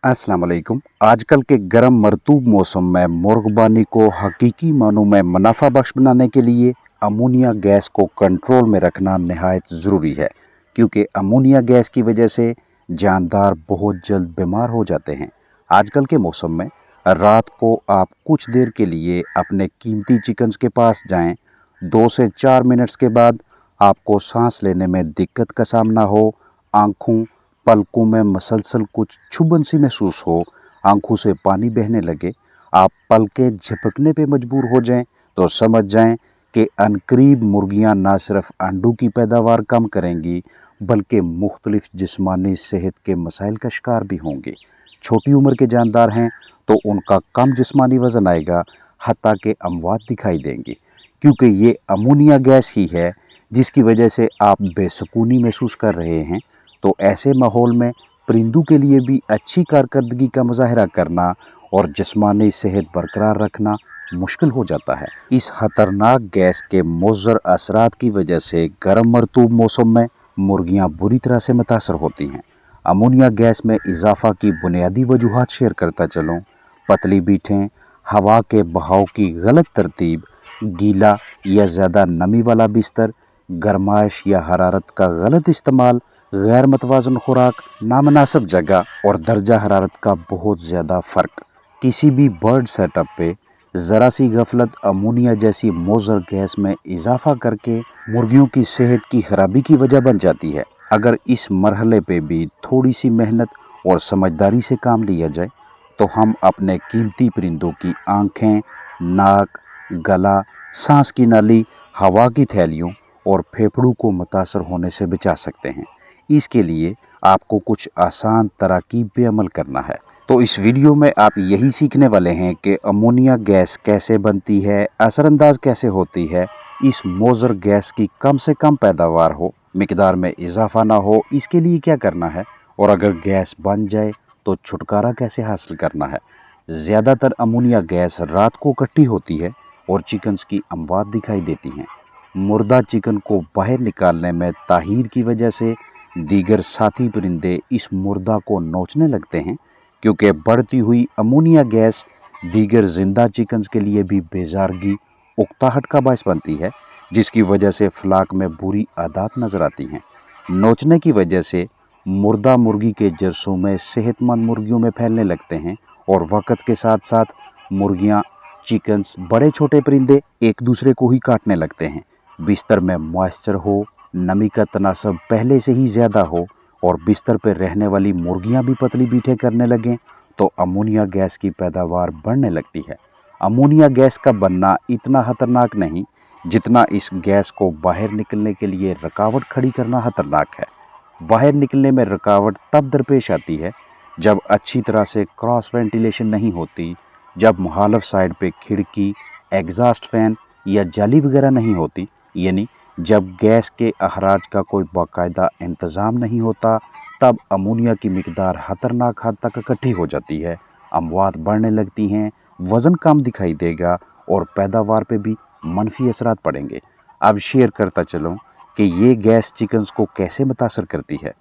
अस्सलाम वालेकुम। आजकल के गर्म मरतूब मौसम में मुर्गबानी को हकीकी मानों में मुनाफा बख्श बनाने के लिए अमोनिया गैस को कंट्रोल में रखना नहायत ज़रूरी है, क्योंकि अमोनिया गैस की वजह से जानदार बहुत जल्द बीमार हो जाते हैं। आजकल के मौसम में रात को आप कुछ देर के लिए अपने कीमती चिकन्स के पास जाएं, 2 से 4 मिनट्स के बाद आपको सांस लेने में दिक्कत का सामना हो, आँखों पलकों में मसलसल कुछ चुभन सी महसूस हो, आंखों से पानी बहने लगे, आप पलकें झपकने पे मजबूर हो जाएं, तो समझ जाएं कि अनकरीब मुर्गियां ना सिर्फ अंडों की पैदावार कम करेंगी बल्कि मुख्तलिफ जिस्मानी सेहत के मसाइल का शिकार भी होंगे। छोटी उम्र के जानदार हैं तो उनका कम जिस्मानी वज़न आएगा, हत्ता के अमवात दिखाई देंगी, क्योंकि ये अमोनिया गैस ही है जिसकी वजह से आप बेसुकूनी महसूस कर रहे हैं। तो ऐसे माहौल में परिंदों के लिए भी अच्छी कारकर्दगी का मुजाहरा करना और जिस्मानी सेहत बरकरार रखना मुश्किल हो जाता है। इस खतरनाक गैस के मुज़र असरात की वजह से गर्म मरतूब मौसम में मुर्गियां बुरी तरह से मुतासर होती हैं। अमोनिया गैस में इजाफा की बुनियादी वजूहात शेयर करता चलूँ। पतली बीठें, हवा के बहाव की गलत तरतीब, गीला या ज़्यादा नमी वाला बिस्तर, गर्माइश या हरारत का गलत इस्तेमाल, गैर मतवाज़न खुराक, नामनासिब जगह और दर्जा हरारत का बहुत ज़्यादा फ़र्क। किसी भी बर्ड सेटअप पे ज़रा सी गफलत अमोनिया जैसी मुज़र गैस में इजाफा करके मुर्गियों की सेहत की खराबी की वजह बन जाती है। अगर इस मरहले पे भी थोड़ी सी मेहनत और समझदारी से काम लिया जाए तो हम अपने कीमती परिंदों की आँखें, नाक, गला, सांस की नाली, हवा की थैलियों और फेफड़ों को मुतासर होने से बचा सकते हैं। इसके लिए आपको कुछ आसान तरकीब पे अमल करना है। तो इस वीडियो में आप यही सीखने वाले हैं कि अमोनिया गैस कैसे बनती है, असरअंदाज कैसे होती है, इस मुज़र गैस की कम से कम पैदावार हो, मिकदार में इजाफा ना हो, इसके लिए क्या करना है, और अगर गैस बन जाए तो छुटकारा कैसे हासिल करना है। ज़्यादातर अमोनिया गैस रात को इकट्ठी होती है और चिकन्स की अमवात दिखाई देती हैं। मुर्दा चिकन को बाहर निकालने में ताहीर की वजह से दीगर साथी परिंदे इस मुर्दा को नोचने लगते हैं, क्योंकि बढ़ती हुई अमोनिया गैस दीगर जिंदा चिकन्स के लिए भी बेजारगी, उकताहट का बायस बनती है, जिसकी वजह से फ्लाक में बुरी आदत नजर आती हैं। नोचने की वजह से मुर्दा मुर्गी के जर्सों में सेहतमंद मुर्गियों में फैलने लगते हैं और वक़्त के साथ साथ मुर्गियां, चिकन्स, बड़े छोटे परिंदे एक दूसरे को ही काटने लगते हैं। बिस्तर में मॉइस्चर हो, नमी का तनासब पहले से ही ज़्यादा हो और बिस्तर पर रहने वाली मुर्गियां भी पतली बीठें करने लगें तो अमोनिया गैस की पैदावार बढ़ने लगती है। अमोनिया गैस का बनना इतना खतरनाक नहीं जितना इस गैस को बाहर निकलने के लिए रुकावट खड़ी करना खतरनाक है। बाहर निकलने में रुकावट तब दरपेश आती है जब अच्छी तरह से क्रॉस वेंटिलेशन नहीं होती, जब मुखालिफ साइड पे खिड़की, एग्जॉस्ट फैन या जाली वगैरह नहीं होती, यानी जब गैस के अखराज का कोई बाकायदा इंतज़ाम नहीं होता, तब अमोनिया की मिकदार खतरनाक हद तक इकट्ठी हो जाती है, अमवात बढ़ने लगती हैं, वज़न कम दिखाई देगा और पैदावार पे भी मनफी असरात पड़ेंगे। अब शेयर करता चलूँ कि ये गैस चिकन्स को कैसे मुतासर करती है।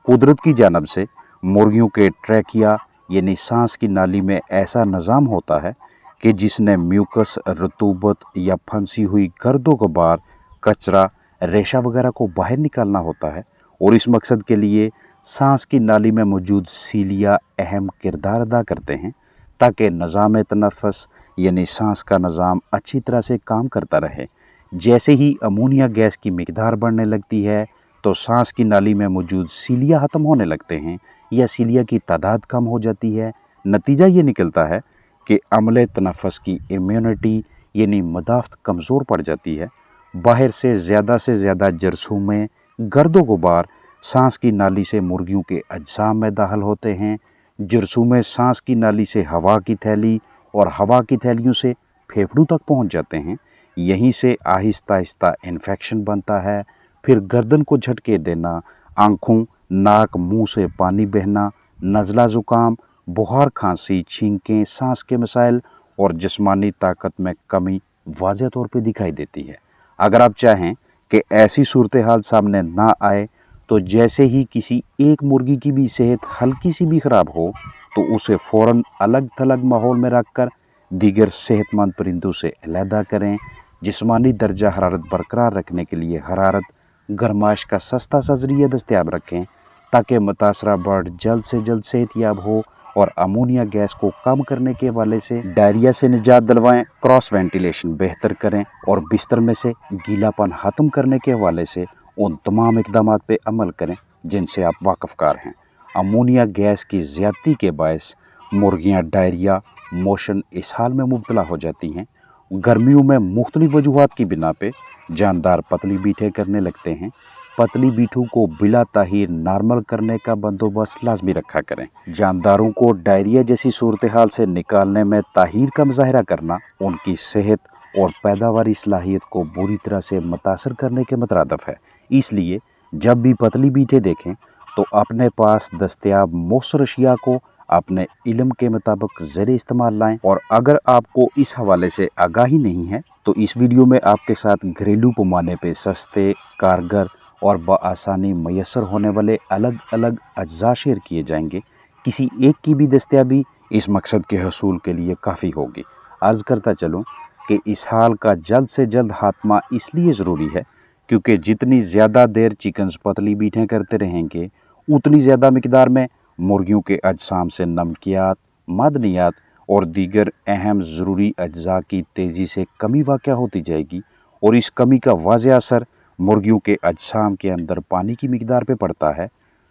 कुदरत की जानब से मुर्गियों के ट्रैकिया यानी सांस की नाली में ऐसा निज़ाम होता है कि जिसने म्यूकस, रतूबत या फंसी हुई गर्दो गुबार, कचरा, रेशा वगैरह को बाहर निकालना होता है, और इस मकसद के लिए सांस की नाली में मौजूद सीलिया अहम किरदार अदा करते हैं, ताकि निज़ाम तनफ़्फ़ुस यानी सांस का निज़ाम अच्छी तरह से काम करता रहे। जैसे ही अमोनिया गैस की मिकदार बढ़ने लगती है तो सांस की नाली में मौजूद सीलिया ख़त्म होने लगते हैं या सीलिया की तादाद कम हो जाती है। नतीजा ये निकलता है कि अमले तनफ़्फ़ुस की इम्यूनिटी यानी मदाफ़त कमज़ोर पड़ जाती है। बाहर से ज़्यादा जरसों में गर्दो गुबार सांस की नाली से मुर्गियों के अजसाम में दाखिल होते हैं। जरसों में सांस की नाली से हवा की थैली और हवा की थैलियों से फेफड़ों तक पहुंच जाते हैं। यहीं से आहिस्ता आहिस्ता इन्फेक्शन बनता है, फिर गर्दन को झटके देना, आँखों, नाक, मुंह से पानी बहना, नज़ला ज़ुकाम, बुखार, खांसी, छींकें, सांस के मसाइल और जिस्मानी ताकत में कमी वाज़ेह तौर पे दिखाई देती है। अगर आप चाहें कि ऐसी सूरत हाल सामने ना आए तो जैसे ही किसी एक मुर्गी की भी सेहत हल्की सी भी खराब हो तो उसे फ़ौरन अलग थलग माहौल में रखकर दीगर सेहतमंद परिंदों से अलहदा करें। जिस्मानी दर्जा हरारत बरकरार रखने के लिए हरारत गरमाइश का सस्ता सा ज़रिया दस्तयाब रखें ताकि मुतासरा बर्ड जल्द से जल्द सेहतयाब हो, और अमोनिया गैस को कम करने के हवाले से डायरिया से निजात दिलवाएं, क्रॉस वेंटिलेशन बेहतर करें और बिस्तर में से गीलापन ख़त्म करने के हवाले से उन तमाम इक़दामात पे अमल करें जिनसे आप वाकफ़कार हैं। अमोनिया गैस की ज़्यादती के बायस मुर्गियाँ डायरिया, मोशन, इसहाल में मुब्तला हो जाती हैं। गर्मियों में मुख्तलिफ़ वजूहात की बिना पे जानदार पतली बीठें करने लगते हैं। पतली बीठों को बिला ताहीर नॉर्मल करने का बंदोबस्त लाजमी रखा करें। जानदारों को डायरिया जैसी सूरत हाल से निकालने में ताहीर का मुजाहरा करना उनकी सेहत और पैदावारी सलाहियत को बुरी तरह से मुतासर करने के मुतरादिफ है। इसलिए जब भी पतली बीठें देखें तो अपने पास दस्तयाब मौसर अशिया को अपने इल्म के मुताबिक ज़ेरे इस्तेमाल लाएं। और अगर आपको इस हवाले से आगाही नहीं है तो इस वीडियो में आपके साथ घरेलू पैमाने पे सस्ते, कारगर और बआसानी मैसर होने वाले अलग अलग अज्जा शेयर किए जाएंगे। किसी एक की भी दस्तयाबी इस मकसद के हसूल के लिए काफ़ी होगी। अर्ज़ करता चलूँ कि इस हाल का जल्द से जल्द खात्मा इसलिए ज़रूरी है क्योंकि जितनी ज़्यादा देर चिकन्स पतली बीठें करते रहेंगे उतनी ज़्यादा मिकदार में मुर्गियों के अजसाम से नमकियात, मदनियात और दीगर अहम ज़रूरी अज्जा की तेज़ी से कमी वाक़या होती जाएगी, और इस कमी का वाज़ेह असर मुर्गियों के अजसाम के अंदर पानी की मिकदार पे पड़ता है,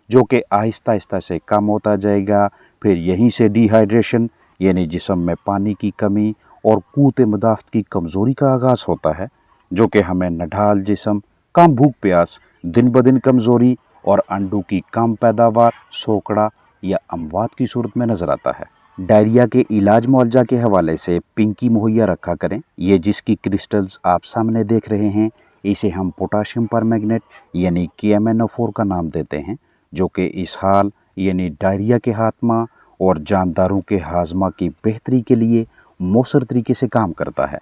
जो कि आहिस्ता आहिस्ता से कम होता जाएगा। फिर यहीं से डिहाइड्रेशन यानी जिस्म में पानी की कमी और क़ुव्वत मुदाफ़त की कमज़ोरी का आगाज़ होता है, जो कि हमें नढाल जिस्म, कम भूख प्यास, दिन ब दिन कमज़ोरी और अंडों की कम पैदावार, सोकड़ा या अमवात की सूरत में नज़र आता है। डायरिया के इलाज मुआवजा के हवाले से पिंकी मुहैया रखा करें। ये जिसकी क्रिस्टल्स आप सामने देख रहे हैं इसे हम पोटाशियम परमैंगनेट यानी KMnO4 का नाम देते हैं, जो कि इसहाल यानी डायरिया के खात्मा और जानदारों के हाजमा की बेहतरी के लिए मौसर तरीके से काम करता है।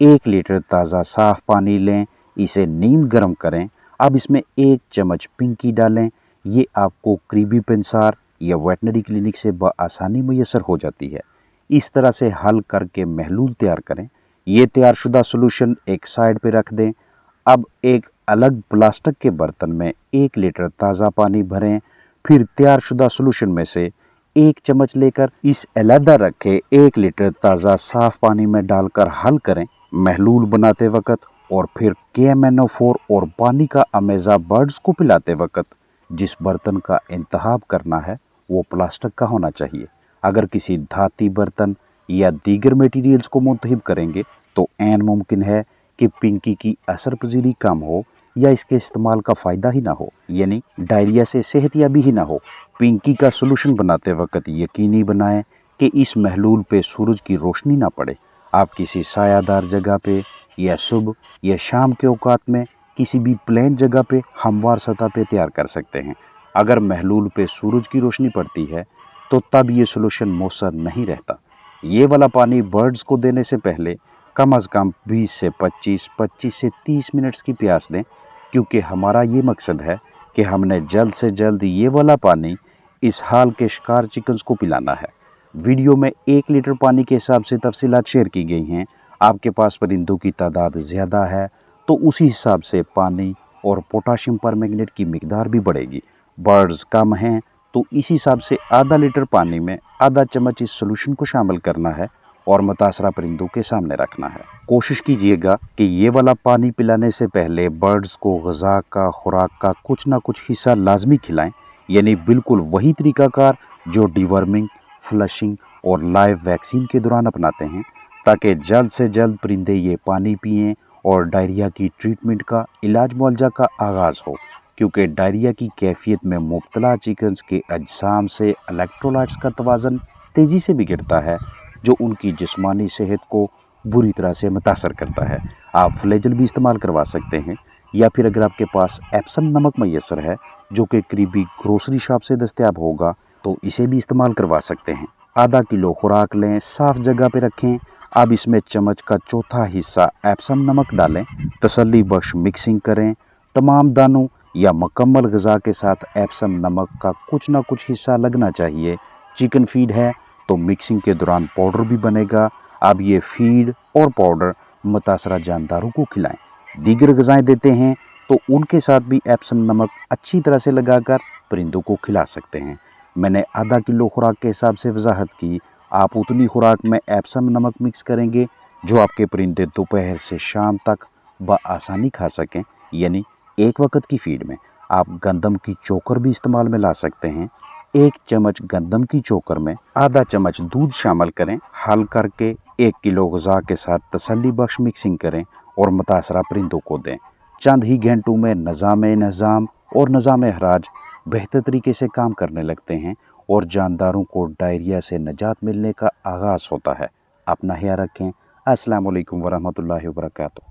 1 लीटर ताज़ा साफ़ पानी लें, इसे नीम गर्म करें। अब इसमें 1 चम्मच पिंकी डालें। ये आपको करीबी पेंसार या वेटनरी क्लिनिक से बआसानी मैसर हो जाती है। इस तरह से हल करके महलूल तैयार करें। ये तैयारशुदा सोलूशन एक साइड पे रख दें। अब एक अलग प्लास्टिक के बर्तन में 1 लीटर ताज़ा पानी भरें। फिर तैयारशुदा सोलूशन में से 1 चम्मच लेकर इस अलहदा रखे 1 लीटर ताज़ा साफ़ पानी में डालकर हल करें महलूल बनाते वक्त, और फिर KMnO4 और पानी का अमेज़ा बर्ड्स को पिलाते वक्त जिस बर्तन का इंतखाब करना है वो प्लास्टिक का होना चाहिए। अगर किसी धाती बर्तन या दीगर मटेरियल्स को मुंतखब करेंगे तो ऐन मुमकिन है कि पिंकी की असर पजीरी कम हो या इसके इस्तेमाल का फ़ायदा ही ना हो, यानी डायरिया से सेहतयाबी ही ना हो। पिंकी का सोलूशन बनाते वक्त यकीनी बनाएं कि इस महलूल पे सूरज की रोशनी ना पड़े। आप किसी सायादार जगह पे या सुबह या शाम के औकात में किसी भी प्लेन जगह पे हमवार सतह पे तैयार कर सकते हैं। अगर महलूल पे सूरज की रोशनी पड़ती है तो तब ये सोलूशन मौसर नहीं रहता। ये वाला पानी बर्ड्स को देने से पहले कम अज़ कम 20 से 25 से 30 मिनट्स की प्यास दें, क्योंकि हमारा ये मकसद है कि हमने जल्द से जल्द ये वाला पानी इस हाल के शिकार चिकन्स को पिलाना है। वीडियो में 1 लीटर पानी के हिसाब से तफसीलात शेयर की गई हैं। आपके पास परिंदों की तादाद ज़्यादा है तो उसी हिसाब से पानी और पोटाशियम परमैंगनेट की मिकदार भी बढ़ेगी। बर्ड्स कम हैं तो इस हिसाब से आधा लीटर पानी में आधा चम्मच इस सोलूशन को शामिल करना है और मुतासरा परिंदों के सामने रखना है। कोशिश कीजिएगा कि ये वाला पानी पिलाने से पहले बर्ड्स को ग़िज़ा का, खुराक का कुछ ना कुछ हिस्सा लाजमी खिलाएं, यानी बिल्कुल वही तरीक़ाकार जो डिवर्मिंग, फ्लशिंग और लाइव वैक्सीन के दौरान अपनाते हैं, ताकि जल्द से जल्द परिंदे ये पानी पिएँ और डायरिया की ट्रीटमेंट का इलाज मुआवजा का आगाज़ हो, क्योंकि डायरिया की कैफियत में मुब्तला चिकन्स के अजसाम से इलेक्ट्रोलाइट्स का तवाज़न तेज़ी से बिगड़ता है, जो उनकी जिस्मानी सेहत को बुरी तरह से मुतासर करता है। आप फ्लैजेल भी इस्तेमाल करवा सकते हैं, या फिर अगर आपके पास एप्सम नमक मैसर है जो कि करीबी ग्रोसरी शॉप से दस्तयाब होगा तो इसे भी इस्तेमाल करवा सकते हैं। आधा किलो खुराक लें, साफ़ जगह पे रखें। अब इसमें चम्मच का चौथा हिस्सा एप्सम नमक डालें, तसल्ली बख्श मिक्सिंग करें। तमाम दानों या मुकम्मल ग़िज़ा के साथ एप्सम नमक का कुछ ना कुछ हिस्सा लगना चाहिए। चिकन फीड है तो मिक्सिंग के दौरान पाउडर भी बनेगा। अब ये फीड और पाउडर मुतासरा जानदारों को खिलाएं। दीगर ग़िज़ाएँ देते हैं तो उनके साथ भी एप्सम नमक अच्छी तरह से लगाकर परिंदों को खिला सकते हैं। मैंने आधा किलो खुराक के हिसाब से वजाहत की। आप उतनी खुराक में एप्सम नमक मिक्स करेंगे जो आपके परिंदे दोपहर से शाम तक बआसानी खा सकें। यानी एक वक्त की फीड में आप गंदम की चोकर भी इस्तेमाल में ला सकते हैं। 1 चम्मच गंदम की चोकर में आधा चम्मच दूध शामिल करें। हल करके 1 किलो ग़िज़ा के साथ तसल्ली बख्श मिक्सिंग करें और मुतासरा परिंदों को दें। चंद ही घंटों में निज़ाम और निज़ाम अहराज बेहतर तरीके से काम करने लगते हैं और जानदारों को डायरिया से निजात मिलने का आगाज़ होता है। अपना ख्याल रखें। अस्सलाम वालेकुम वरहमतुल्लाहि वबरकातुहू।